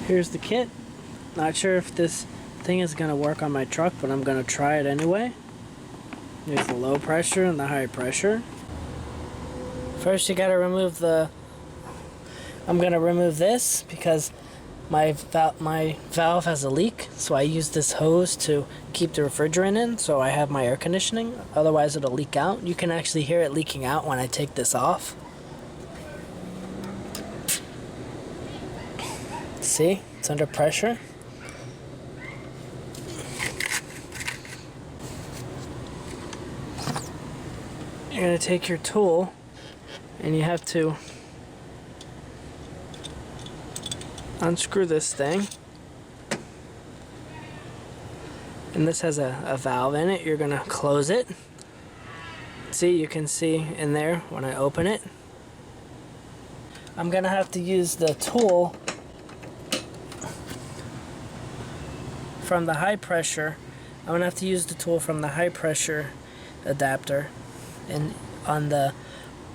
Here's the kit. Not sure if this thing is going to work on my truck, but I'm going to try it anyway. Here's the low pressure and the high pressure. First you got to remove I'm going to remove this because my valve has a leak, so I use this hose to keep the refrigerant in so I have my air conditioning. Otherwise it'll leak out. You can actually hear it leaking out when I take this off. See? It's under pressure. You're going to take your tool and you have to unscrew this thing. And this has a valve in it. You're going to close it. See, you can see in there when I open it. I'm going to have to use the tool from the high pressure. I'm going to have to use the tool from the high pressure adapter and on the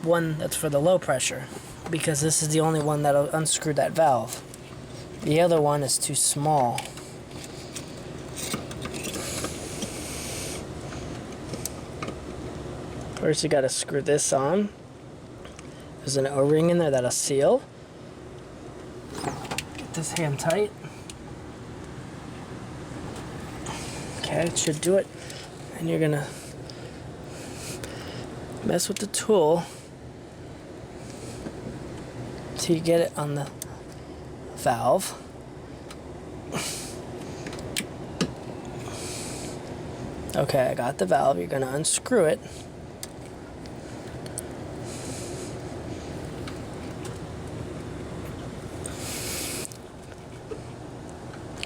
one that's for the low pressure, because this is the only one that'll unscrew that valve. The other one is too small. First you gotta screw this on. There's an O-ring in there that'll seal. Get this hand tight. Okay, it should do it. And you're gonna mess with the tool till you get it on the valve. Okay, I got the valve. You're gonna unscrew it.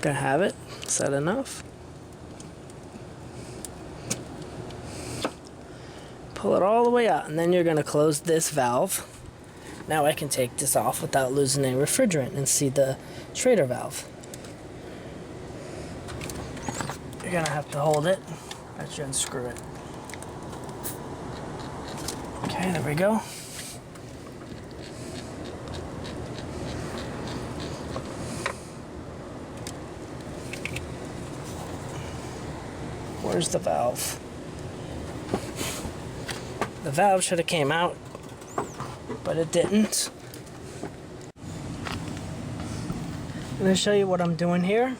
Gonna have it. Is that enough? Pull it all the way out, and then you're going to close this valve. Now I can take this off without losing any refrigerant and see the Schrader valve. You're going to have to hold it as you unscrew it. Okay, there we go. Where's the valve? The valve should have came out, but it didn't. I'm going to show you what I'm doing here.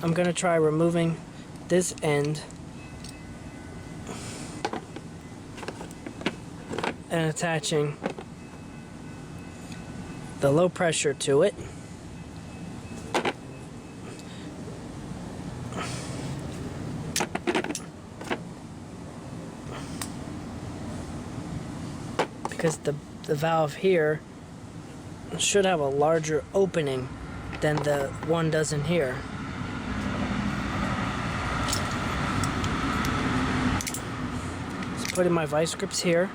I'm going to try removing this end and attaching the low pressure to it. Because the valve here should have a larger opening than the one does in here. So putting my vice grips here,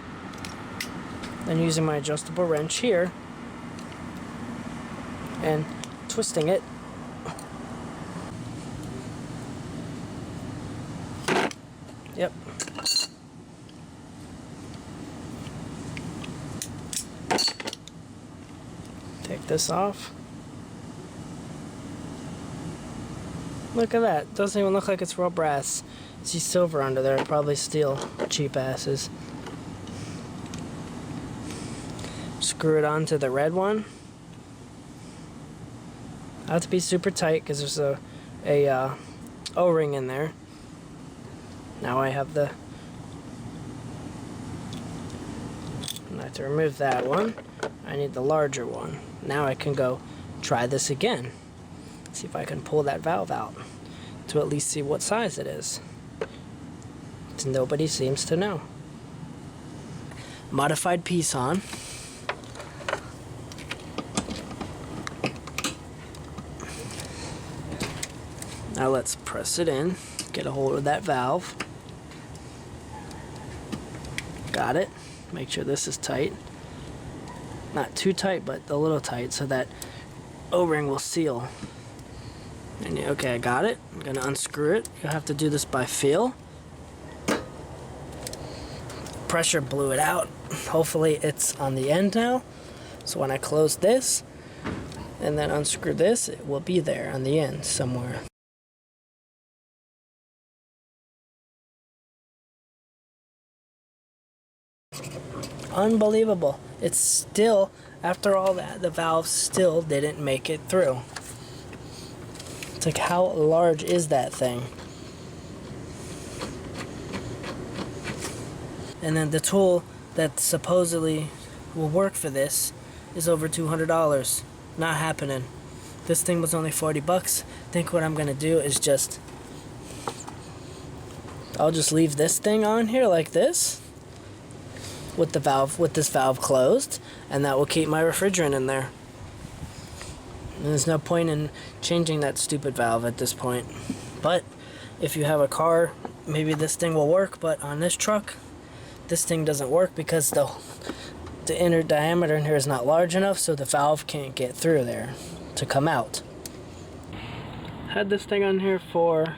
then using my adjustable wrench here, and twisting it. Yep. Take this off. Look at that. Doesn't even look like it's real brass. See silver under there. Probably steel. Cheap asses. Screw it onto the red one. I have to be super tight because there's a O-ring in there. Now I have the... I have to remove that one. I need the larger one. Now I can go try this again. See if I can pull that valve out to at least see what size it is. Nobody seems to know. Modified piece on. Now let's press it in. Get a hold of that valve. Got it. Make sure this is tight. Not too tight, but a little tight so that O-ring will seal. And okay, I got it. I'm gonna unscrew it. You'll have to do this by feel. Pressure blew it out. Hopefully it's on the end now. So when I close this, and then unscrew this, it will be there on the end somewhere. Unbelievable. It's still, after all that, the valve still didn't make it through. It's like, how large is that thing? And then the tool that supposedly will work for this is over $200. Not happening. This thing was only 40 bucks. I think what I'm gonna do is I'll just leave this thing on here like this with this valve closed, and that will keep my refrigerant in there. And there's no point in changing that stupid valve at this point. But if you have a car, maybe this thing will work, but on this truck, this thing doesn't work because the inner diameter in here is not large enough, so the valve can't get through there to come out. Had this thing on here for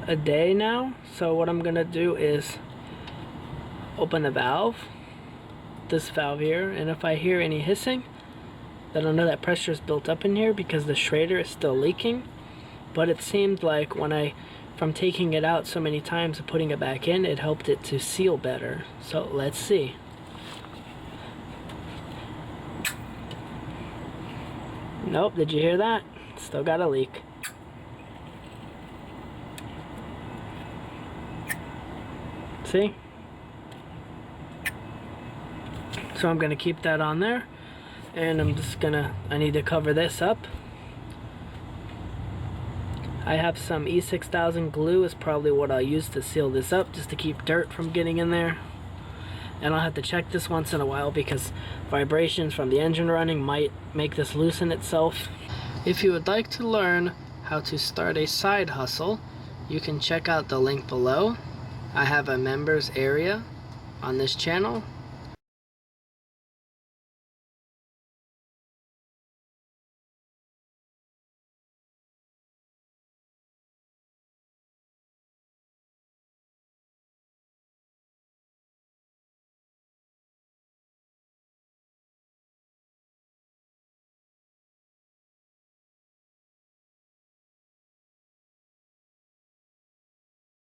a day now, so what I'm gonna do is open the valve, this valve here, and if I hear any hissing, then I'll know that pressure is built up in here because the Schrader is still leaking. But it seemed like from taking it out so many times and putting it back in, it helped it to seal better. So let's see. Nope, did you hear that? Still got a leak. See? So I'm gonna keep that on there, and I need to cover this up. I have some E6000 glue is probably what I'll use to seal this up, just to keep dirt from getting in there. And I'll have to check this once in a while because vibrations from the engine running might make this loosen itself. If you would like to learn how to start a side hustle, you can check out the link below. I have a members area on this channel